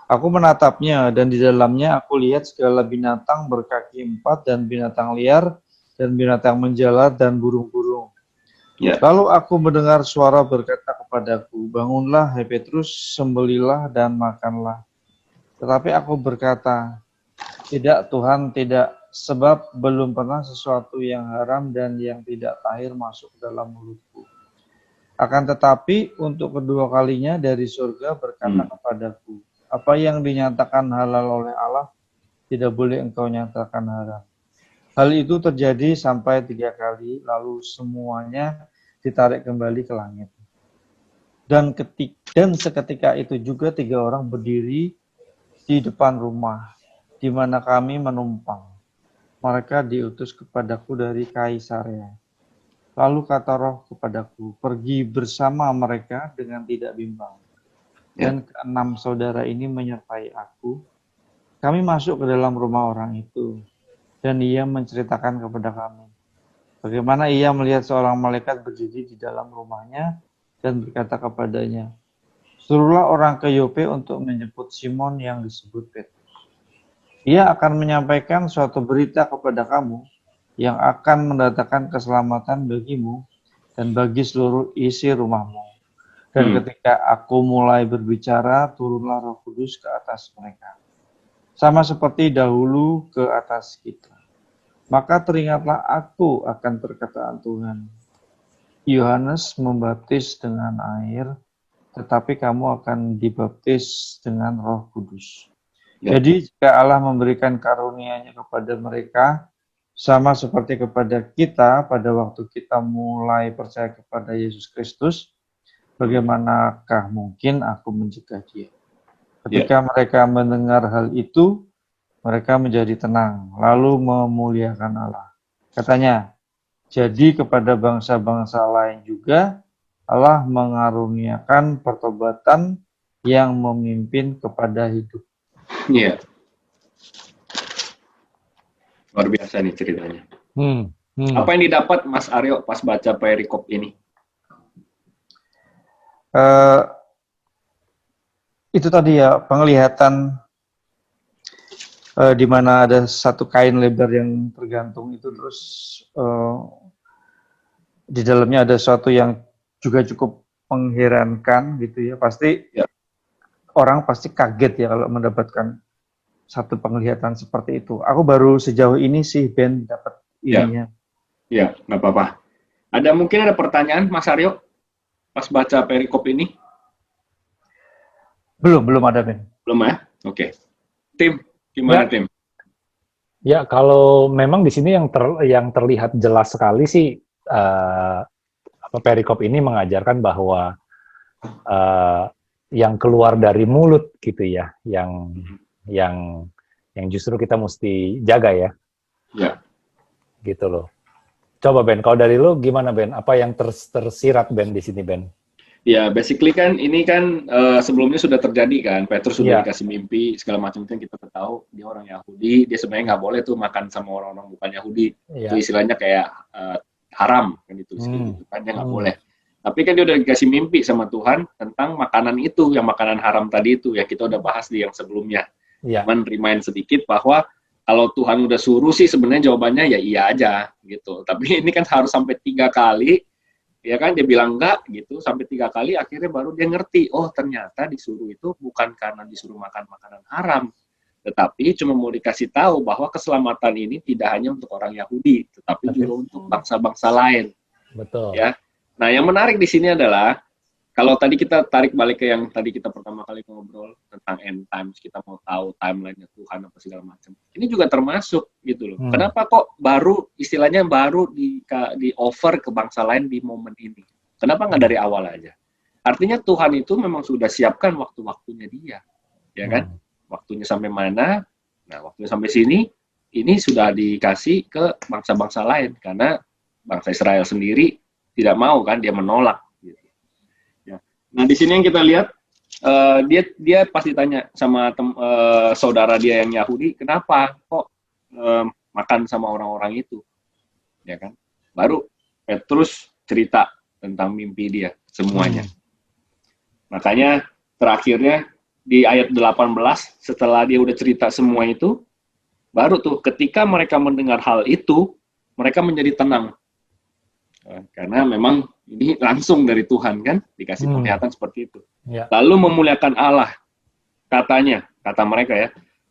Aku menatapnya, dan di dalamnya aku lihat segala binatang berkaki 4 dan binatang liar, dan binatang menjalar dan burung-burung. Ya. Lalu aku mendengar suara berkata kepadaku, 'Bangunlah, hai Petrus, sembelilah dan makanlah.' Tetapi aku berkata, 'Tidak Tuhan, tidak, sebab belum pernah sesuatu yang haram dan yang tidak tahir masuk dalam mulutku.' Akan tetapi untuk kedua kalinya dari surga berkata kepadaku, 'Apa yang dinyatakan halal oleh Allah, tidak boleh engkau nyatakan haram.' Hal itu terjadi sampai 3 kali, lalu semuanya ditarik kembali ke langit. Dan seketika itu juga 3 orang berdiri di depan rumah, di mana kami menumpang. Mereka diutus kepadaku dari Kaisarea. Lalu kata Roh kepadaku, pergi bersama mereka dengan tidak bimbang. Dan ke-6 saudara ini menyertai aku. Kami masuk ke dalam rumah orang itu, dan ia menceritakan kepada kami bagaimana ia melihat seorang malaikat berdiri di dalam rumahnya dan berkata kepadanya, 'Suruhlah orang ke Yope untuk menjemput Simon yang disebut Petrus. Ia akan menyampaikan suatu berita kepada kamu yang akan mendatangkan keselamatan bagimu dan bagi seluruh isi rumahmu.' Dan ketika aku mulai berbicara, turunlah Roh Kudus ke atas mereka, sama seperti dahulu ke atas kita. Maka teringatlah aku akan perkataan Tuhan. Yohanes membaptis dengan air, tetapi kamu akan dibaptis dengan Roh Kudus. Ya. Jadi jika Allah memberikan karunia-Nya kepada mereka, sama seperti kepada kita pada waktu kita mulai percaya kepada Yesus Kristus, bagaimanakah mungkin aku mencegah dia? Ketika mereka mendengar hal itu, mereka menjadi tenang, lalu memuliakan Allah. Katanya, jadi kepada bangsa-bangsa lain juga, Allah mengaruniakan pertobatan yang memimpin kepada hidup. Iya. Luar biasa nih ceritanya. Apa yang didapat Mas Aryo pas baca perikop ini? Itu tadi ya, penglihatan di mana ada satu kain lebar yang tergantung itu, terus di dalamnya ada sesuatu yang juga cukup mengherankan gitu ya. Pasti orang pasti kaget ya kalau mendapatkan satu penglihatan seperti itu. Aku baru sejauh ini sih Ben dapat ininya. Ya, nggak apa-apa. Mungkin ada pertanyaan Mas Aryo pas baca perikop ini? Belum ada Ben. Belum ya? Oke. Tim, gimana Tim? Ya, kalau memang di sini yang terlihat jelas sekali sih perikop ini mengajarkan bahwa yang keluar dari mulut gitu ya, yang justru kita mesti jaga ya. Ya. Gitu loh. Coba Ben, kalau dari lu gimana Ben? Apa yang tersirat Ben di sini Ben? Ya, basically kan ini kan sebelumnya sudah terjadi kan, Petrus sudah Iya, dikasih mimpi segala macam itu yang kita tahu dia orang Yahudi, dia sebenarnya nggak boleh tuh makan sama orang-orang bukan Yahudi, itu iya. istilahnya kayak haram kan ditulis kayak Hmm, gitu kan, dia nggak hmm, boleh. Tapi kan dia udah dikasih mimpi sama Tuhan tentang makanan itu, yang makanan haram tadi itu, ya kita udah bahas di yang sebelumnya. iya, Cuman remind sedikit bahwa kalau Tuhan udah suruh sih sebenarnya jawabannya ya iya aja gitu. Tapi ini kan harus sampai 3 kali. Ya kan dia bilang enggak gitu sampai 3 kali akhirnya baru dia ngerti oh ternyata disuruh itu bukan karena disuruh makan makanan haram tetapi cuma mau dikasih tahu bahwa keselamatan ini tidak hanya untuk orang Yahudi tetapi juga untuk bangsa-bangsa lain betul. ya. Nah yang menarik di sini adalah kalau tadi kita tarik balik ke yang tadi kita pertama kali ngobrol tentang end times, kita mau tahu timeline-nya Tuhan apa segala macam. Ini juga termasuk gitu loh. Kenapa kok baru istilahnya baru di offer ke bangsa lain di momen ini? Kenapa nggak dari awal aja? Artinya Tuhan itu memang sudah siapkan waktu-waktunya dia, ya kan? Waktunya sampai mana? Nah, waktunya sampai sini. Ini sudah dikasih ke bangsa-bangsa lain karena bangsa Israel sendiri tidak mau kan, dia menolak. Nah, di sini yang kita lihat dia pasti tanya sama saudara dia yang Yahudi, kenapa kok makan sama orang-orang itu, ya kan? Baru Petrus cerita tentang mimpi dia semuanya. Makanya terakhirnya di ayat 18 setelah dia udah cerita semua itu, baru tuh ketika mereka mendengar hal itu, mereka menjadi tenang. Karena memang ini langsung dari Tuhan kan, dikasih penglihatan seperti itu. Ya. Lalu memuliakan Allah, kata mereka ya.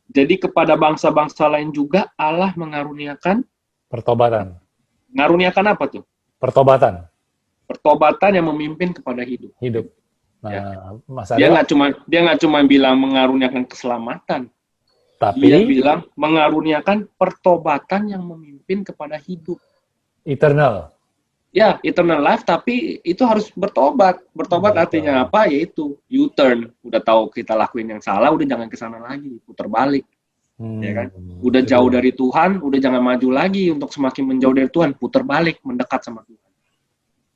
Jadi kepada bangsa-bangsa lain juga Allah mengaruniakan Pertobatan. mengaruniakan apa tuh? Pertobatan. Pertobatan yang memimpin kepada hidup. Nah, Ya. Mas Dia Aryo, nggak cuma bilang mengaruniakan keselamatan, tapi dia bilang mengaruniakan pertobatan yang memimpin kepada hidup. eternal. Ya, eternal life, tapi itu harus bertobat. Bertobat Betul. artinya apa? Yaitu U-turn. Udah tahu kita lakuin yang salah, udah jangan ke sana lagi, putar balik. Ya kan? Udah jauh dari Tuhan, udah jangan maju lagi untuk semakin menjauh dari Tuhan, putar balik, mendekat sama Tuhan.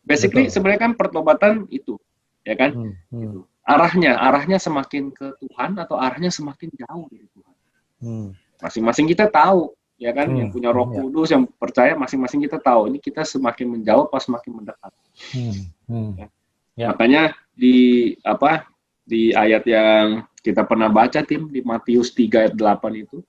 Basically sebenarnya kan pertobatan itu, ya kan? Gitu. Arahnya semakin ke Tuhan atau arahnya semakin jauh dari Tuhan. Masing-masing kita tahu. Ya kan, yang punya Roh Kudus, yang percaya, masing-masing kita tahu ini kita semakin menjauh pas semakin mendekat. Ya. Makanya di ayat yang kita pernah baca tim di Matius 3 ayat 8 itu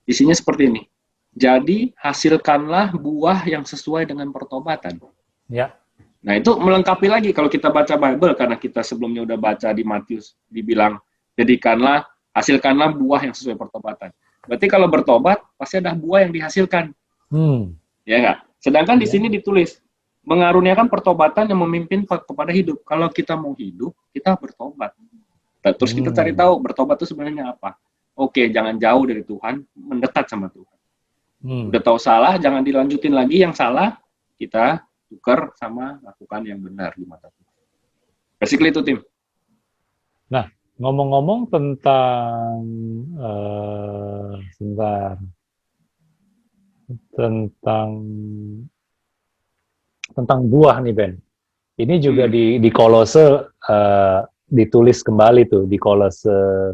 isinya seperti ini. Jadi hasilkanlah buah yang sesuai dengan pertobatan. Ya. Nah itu melengkapi lagi kalau kita baca Bible karena kita sebelumnya udah baca di Matius dibilang hasilkanlah buah yang sesuai pertobatan. Berarti kalau bertobat pasti ada buah yang dihasilkan, ya nggak? Sedangkan di sini ditulis mengaruniakan pertobatan yang memimpin kepada hidup. Kalau kita mau hidup, kita bertobat. Terus kita cari tahu bertobat itu sebenarnya apa? Oke, jangan jauh dari Tuhan, mendekat sama Tuhan. Udah tahu salah, jangan dilanjutin lagi yang salah, kita tukar sama lakukan yang benar di mata Tuhan. Basically itu tim. Nah. Ngomong-ngomong tentang tentang buah nih Ben. Ini juga di Kolose ditulis kembali tuh di Kolose 1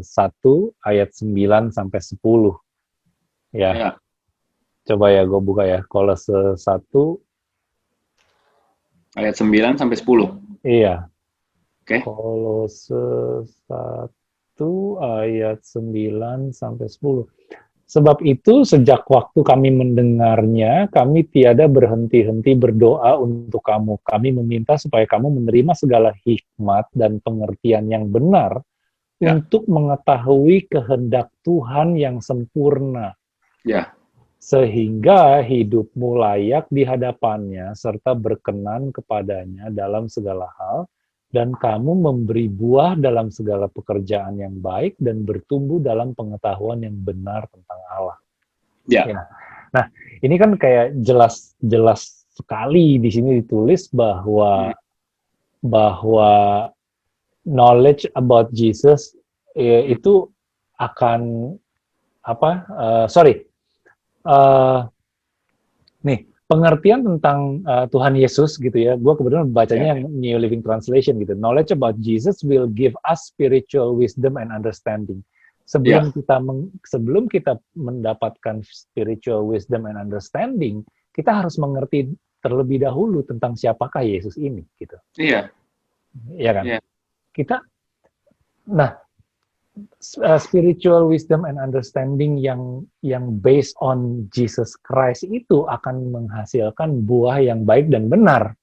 ayat 9 sampai 10. Ya. Coba ya gue buka ya Kolose 1 ayat 9 sampai 10. Iya. Okay. Kolose 1 ayat 9 sampai 10. Sebab itu sejak waktu kami mendengarnya, kami tiada berhenti-henti berdoa untuk kamu. Kami meminta supaya kamu menerima segala hikmat dan pengertian yang benar untuk mengetahui kehendak Tuhan yang sempurna. Sehingga hidupmu layak di hadapannya serta berkenan kepadanya dalam segala hal, dan kamu memberi buah dalam segala pekerjaan yang baik dan bertumbuh dalam pengetahuan yang benar tentang Allah. Ya. Nah, ini kan kayak jelas sekali di sini ditulis bahwa knowledge about Jesus itu akan pengertian tentang Tuhan Yesus gitu ya, gue kebetulan bacanya yang New Living Translation gitu. Knowledge about Jesus will give us spiritual wisdom and understanding. Sebelum kita mendapatkan spiritual wisdom and understanding, kita harus mengerti terlebih dahulu tentang siapakah Yesus ini gitu. Iya. Iya kan? Iya. Nah, spiritual wisdom and understanding yang based on Jesus Christ itu akan menghasilkan buah yang baik dan benar,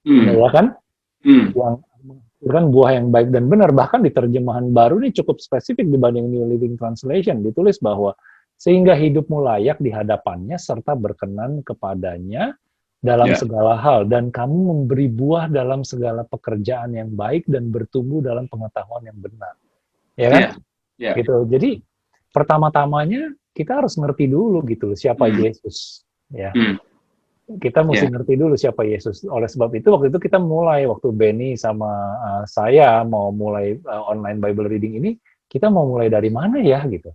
ya kan? Yang menghasilkan buah yang baik dan benar. Bahkan di terjemahan baru ini cukup spesifik dibanding New Living Translation, ditulis bahwa sehingga hidupmu layak di hadapannya serta berkenan kepadanya dalam segala hal, dan kamu memberi buah dalam segala pekerjaan yang baik dan bertumbuh dalam pengetahuan yang benar. Ya kan? Gitu. Jadi pertama-tamanya kita harus ngerti dulu gitu siapa Yesus, ya. Kita mesti ngerti dulu siapa Yesus. Oleh sebab itu waktu itu kita mulai, waktu Benny sama saya mau mulai online Bible reading ini, kita mau mulai dari mana ya gitu.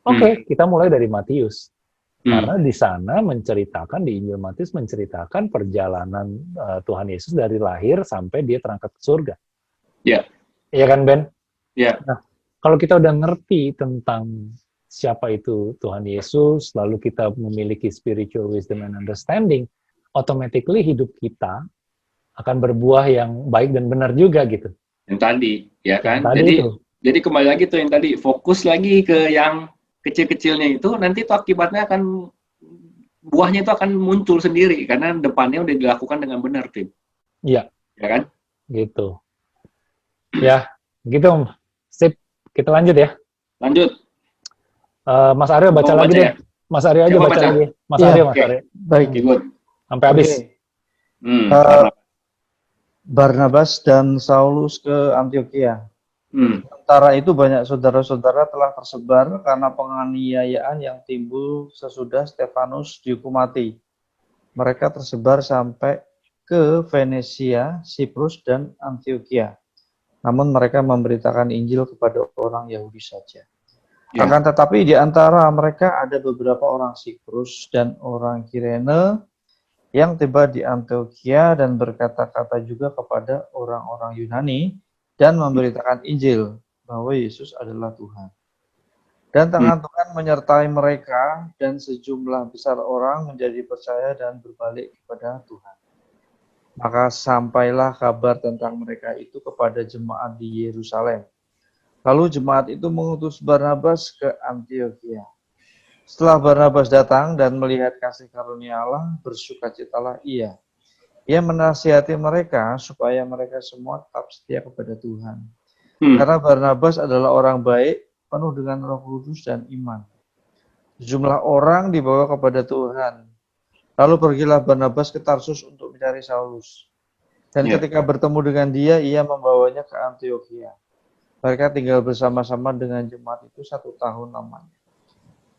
Oke, kita mulai dari Matius. Karena di sana menceritakan, di Injil Matius menceritakan perjalanan Tuhan Yesus dari lahir sampai dia terangkat ke surga. Iya. Iya kan, Ben? Iya. Nah, kalau kita udah ngerti tentang siapa itu Tuhan Yesus, lalu kita memiliki spiritual wisdom and understanding, automatically hidup kita akan berbuah yang baik dan benar juga gitu. Yang tadi, ya kan? Tadi jadi kembali lagi tuh yang tadi, fokus lagi ke yang kecil-kecilnya itu, nanti itu akibatnya akan, buahnya itu akan muncul sendiri, karena depannya udah dilakukan dengan benar, Tim. Iya. Ya kan? Gitu. Ya, gitu. Sip. Kita lanjut ya. Lanjut. Mas Aryo baca lagi deh. Mas Aryo aja baca lagi. Mas Aryo. Baik. Good. Sampai habis. Barnabas dan Saulus ke Antioquia. Sementara itu banyak saudara-saudara telah tersebar karena penganiayaan yang timbul sesudah Stefanus dihukum mati. Mereka tersebar sampai ke Venesia, Siprus, dan Antioquia. Namun mereka memberitakan Injil kepada orang Yahudi saja. Akan tetapi di antara mereka ada beberapa orang Siprus dan orang Kirene yang tiba di Antioquia dan berkata-kata juga kepada orang-orang Yunani dan memberitakan Injil bahwa Yesus adalah Tuhan. Dan tangan Tuhan menyertai mereka dan sejumlah besar orang menjadi percaya dan berbalik kepada Tuhan. Maka sampailah kabar tentang mereka itu kepada jemaat di Yerusalem. Lalu jemaat itu mengutus Barnabas ke Antioquia. Setelah Barnabas datang dan melihat kasih karunia Allah, bersukacitalah ia. Ia menasihati mereka supaya mereka semua tetap setia kepada Tuhan. Karena Barnabas adalah orang baik, penuh dengan Roh Kudus dan iman. Sejumlah orang dibawa kepada Tuhan. Lalu pergilah Barnabas ke Tarsus untuk mencari Saulus. Dan ketika bertemu dengan dia, ia membawanya ke Antioquia. Mereka tinggal bersama-sama dengan jemaat itu 1 tahun lamanya.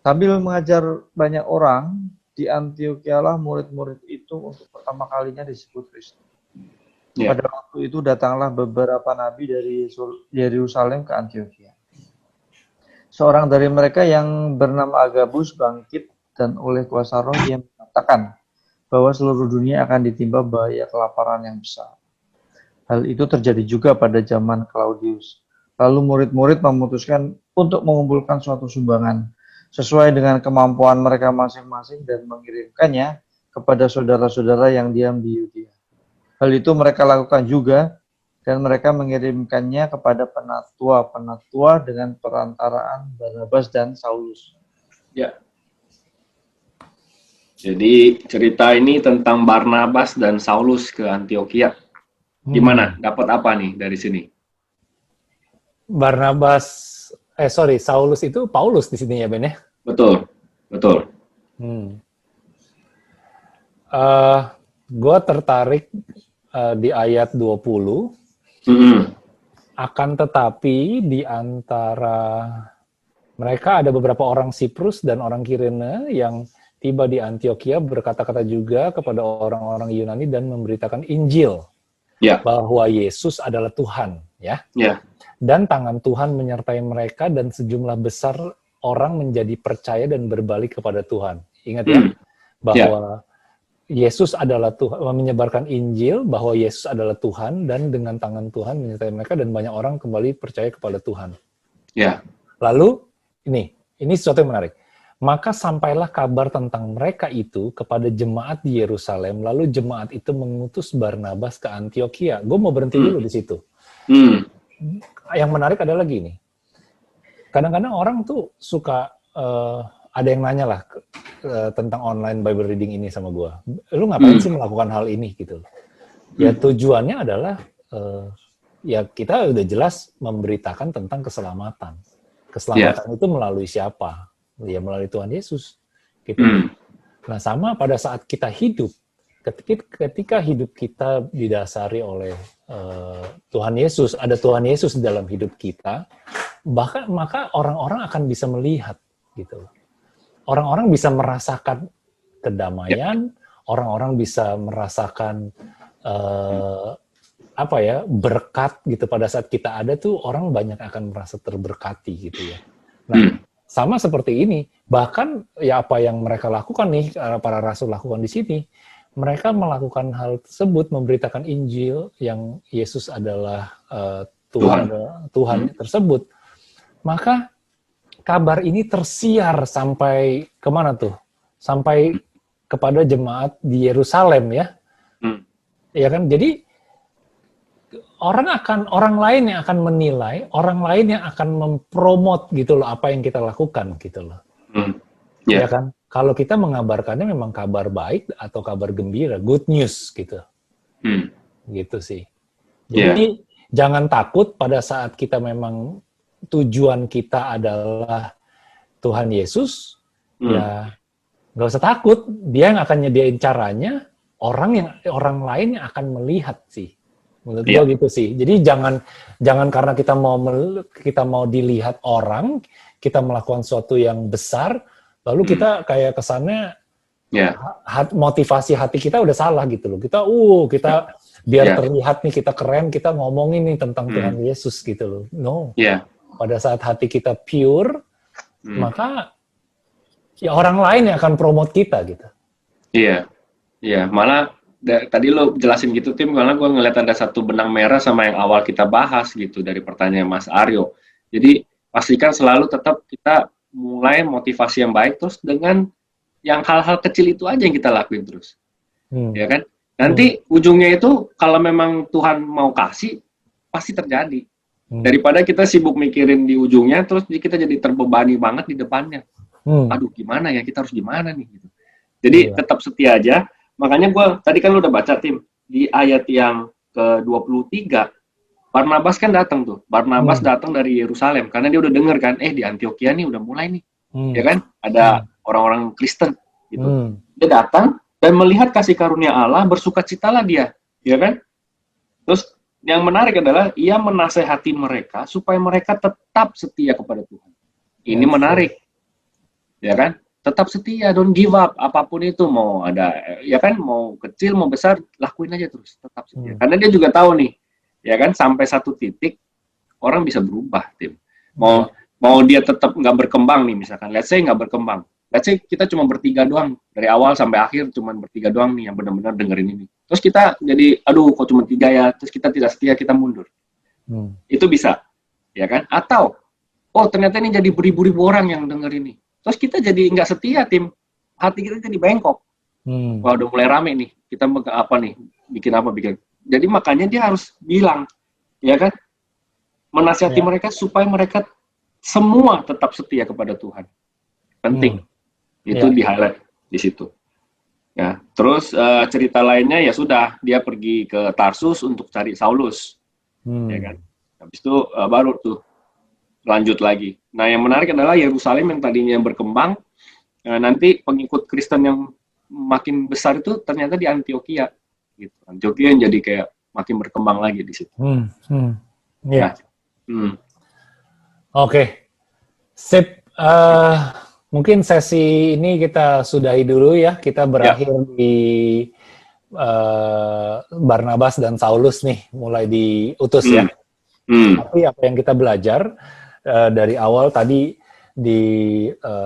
Sambil mengajar banyak orang, di Antioquia lah murid-murid itu untuk pertama kalinya disebut Kristen. Pada waktu itu datanglah beberapa nabi dari Yerusalem ke Antioquia. Seorang dari mereka yang bernama Agabus bangkit dan oleh kuasa roh dia mengatakan bahwa seluruh dunia akan ditimpa bahaya kelaparan yang besar. Hal itu terjadi juga pada zaman Claudius. Lalu murid-murid memutuskan untuk mengumpulkan suatu sumbangan sesuai dengan kemampuan mereka masing-masing dan mengirimkannya kepada saudara-saudara yang diam di Yudea. Hal itu mereka lakukan juga dan mereka mengirimkannya kepada penatua-penatua dengan perantaraan Barnabas dan Saulus. Ya. Jadi cerita ini tentang Barnabas dan Saulus ke Antioquia. Gimana? Dapat apa nih dari sini? Saulus itu Paulus di sini ya, Ben ya? Betul, betul. Gue tertarik di ayat 20. Akan tetapi di antara mereka ada beberapa orang Siprus dan orang Kirene yang tiba di Antioquia berkata-kata juga kepada orang-orang Yunani dan memberitakan Injil bahwa Yesus adalah Tuhan, ya. Dan tangan Tuhan menyertai mereka dan sejumlah besar orang menjadi percaya dan berbalik kepada Tuhan. Ingat ya, bahwa Yesus adalah Tuhan, menyebarkan Injil bahwa Yesus adalah Tuhan, dan dengan tangan Tuhan menyertai mereka, dan banyak orang kembali percaya kepada Tuhan. Ya. Lalu ini sesuatu yang menarik. Maka sampailah kabar tentang mereka itu kepada jemaat di Yerusalem, lalu jemaat itu mengutus Barnabas ke Antiokhia. Gue mau berhenti dulu di situ. Yang menarik adalah gini. Kadang-kadang orang tuh suka ada yang nanya lah tentang online Bible reading ini sama gue. Lu ngapain sih melakukan hal ini gitu? Ya tujuannya adalah ya kita udah jelas memberitakan tentang keselamatan. Keselamatan itu melalui siapa? Ya melalui Tuhan Yesus. Gitu. Nah sama pada saat kita hidup, ketika hidup kita didasari oleh Tuhan Yesus, ada Tuhan Yesus di dalam hidup kita, maka orang-orang akan bisa melihat gitu. Orang-orang bisa merasakan kedamaian, orang-orang bisa merasakan berkat gitu. Pada saat kita ada tuh orang banyak akan merasa terberkati gitu ya. Nah, sama seperti ini, bahkan ya apa yang mereka lakukan nih, para rasul lakukan di sini, mereka melakukan hal tersebut, memberitakan Injil yang Yesus adalah Tuhan tersebut. Maka kabar ini tersiar sampai kemana tuh? Sampai kepada jemaat di Yerusalem ya. Ya kan? Jadi orang lain yang akan menilai, orang lain yang akan mempromot gitu loh apa yang kita lakukan gitu loh. Ya kan? Kalau kita mengabarkannya memang kabar baik atau kabar gembira, good news gitu. Gitu sih. Jadi jangan takut pada saat kita memang tujuan kita adalah Tuhan Yesus, ya nggak usah takut, dia yang akan nyediain caranya, orang lain yang akan melihat sih. Menurut gue gitu sih. Jadi jangan karena kita mau dilihat orang, kita melakukan sesuatu yang besar, lalu kita kayak kesannya motivasi hati kita udah salah gitu loh. Kita biar terlihat nih kita keren, kita ngomongin nih tentang Tuhan Yesus gitu loh. No. Pada saat hati kita pure, maka ya orang lain yang akan promote kita gitu. Iya. Malah tadi lo jelasin gitu Tim, karena gue ngeliat ada satu benang merah sama yang awal kita bahas gitu dari pertanyaan Mas Aryo. Jadi pastikan selalu tetap kita mulai motivasi yang baik terus dengan yang hal-hal kecil itu aja yang kita lakuin terus. Ya kan? Nanti ujungnya itu kalau memang Tuhan mau kasih pasti terjadi. Daripada kita sibuk mikirin di ujungnya terus kita jadi terbebani banget di depannya. Aduh gimana ya, kita harus gimana nih gitu. Jadi tetap setia aja. Makanya tadi kan lu udah baca Tim, di ayat yang ke-23, Barnabas kan datang tuh. Barnabas datang dari Yerusalem, karena dia udah denger kan, di Antiokhia nih udah mulai nih. Ya kan? Ada orang-orang Kristen gitu. Dia datang dan melihat kasih karunia Allah, bersukacitalah dia. Ya kan? Terus yang menarik adalah, ia menasehati mereka supaya mereka tetap setia kepada Tuhan. Ini menarik. Ya kan? Tetap setia, don't give up, apapun itu, mau ada, ya kan, mau kecil, mau besar, lakuin aja terus, tetap setia. Karena dia juga tahu nih, ya kan, sampai satu titik, orang bisa berubah, Tim. Mau dia tetap nggak berkembang nih, misalkan, let's say nggak berkembang, let's say kita cuma bertiga doang, dari awal sampai akhir cuma bertiga doang nih, yang benar-benar dengerin ini. Terus kita jadi, aduh, kok cuma 3 ya, terus kita tidak setia, kita mundur. Itu bisa, ya kan, atau, ternyata ini jadi beribu-ribu orang yang denger ini. Terus kita jadi nggak setia, Tim. Hati kita jadi bengkok. Wah, udah mulai rame nih. Kita bikin apa. Jadi makanya dia harus bilang, ya kan? Menasihati mereka supaya mereka semua tetap setia kepada Tuhan. Penting. Itu di-highlight di situ. Ya. Terus cerita lainnya ya sudah, dia pergi ke Tarsus untuk cari Saulus. Ya kan? Habis itu baru tuh lanjut lagi. Nah, yang menarik adalah Yerusalem yang tadinya berkembang, nanti pengikut Kristen yang makin besar itu ternyata di Antiokhia. Gitu. Antiokhia yang jadi kayak makin berkembang lagi di situ. Oke. Sip. Mungkin sesi ini kita sudahi dulu ya. Kita berakhir di Barnabas dan Saulus nih, mulai diutus ya. Tapi apa yang kita belajar dari awal tadi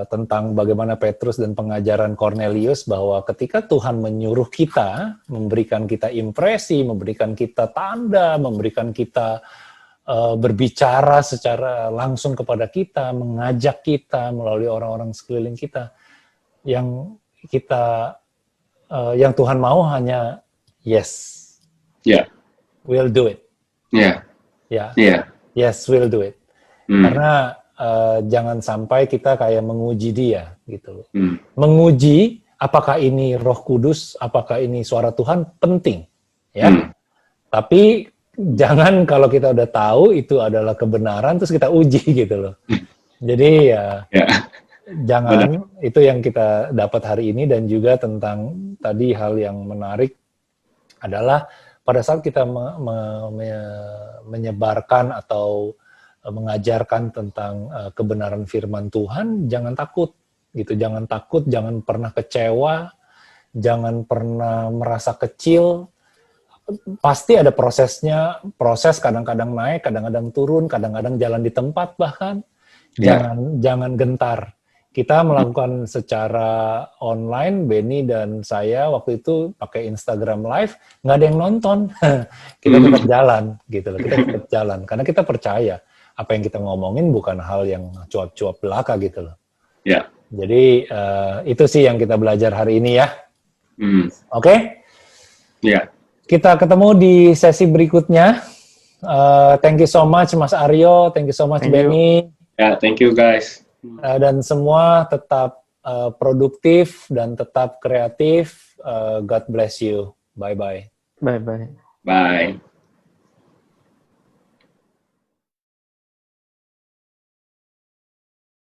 tentang bagaimana Petrus dan pengajaran Cornelius bahwa ketika Tuhan menyuruh kita, memberikan kita impresi, memberikan kita tanda, memberikan kita berbicara secara langsung kepada kita, mengajak kita melalui orang-orang sekeliling kita, yang Tuhan mau hanya yes, we'll do it, yes, we'll do it. Karena jangan sampai kita kayak menguji dia gitu loh. Menguji apakah ini Roh Kudus, apakah ini suara Tuhan penting, ya. Tapi jangan kalau kita udah tahu itu adalah kebenaran terus kita uji gitu loh. Jadi jangan. Itu yang kita dapat hari ini. Dan juga tentang tadi hal yang menarik adalah pada saat kita menyebarkan atau mengajarkan tentang kebenaran firman Tuhan, jangan takut gitu, jangan takut, jangan pernah kecewa, jangan pernah merasa kecil. Pasti ada prosesnya, proses kadang-kadang naik, kadang-kadang turun, kadang-kadang jalan di tempat bahkan. Jangan gentar. Kita melakukan secara online, Benny dan saya waktu itu pakai Instagram Live, nggak ada yang nonton. Kita tetap jalan gitu loh, kita tetap jalan karena kita percaya apa yang kita ngomongin bukan hal yang cuap-cuap belaka gitu loh. Jadi itu sih yang kita belajar hari ini ya. Oke? Kita ketemu di sesi berikutnya. Thank you so much Mas Aryo, thank you so much Benny. Thank you guys. Dan semua tetap produktif dan tetap kreatif. God bless you. Bye-bye. Bye-bye. Bye.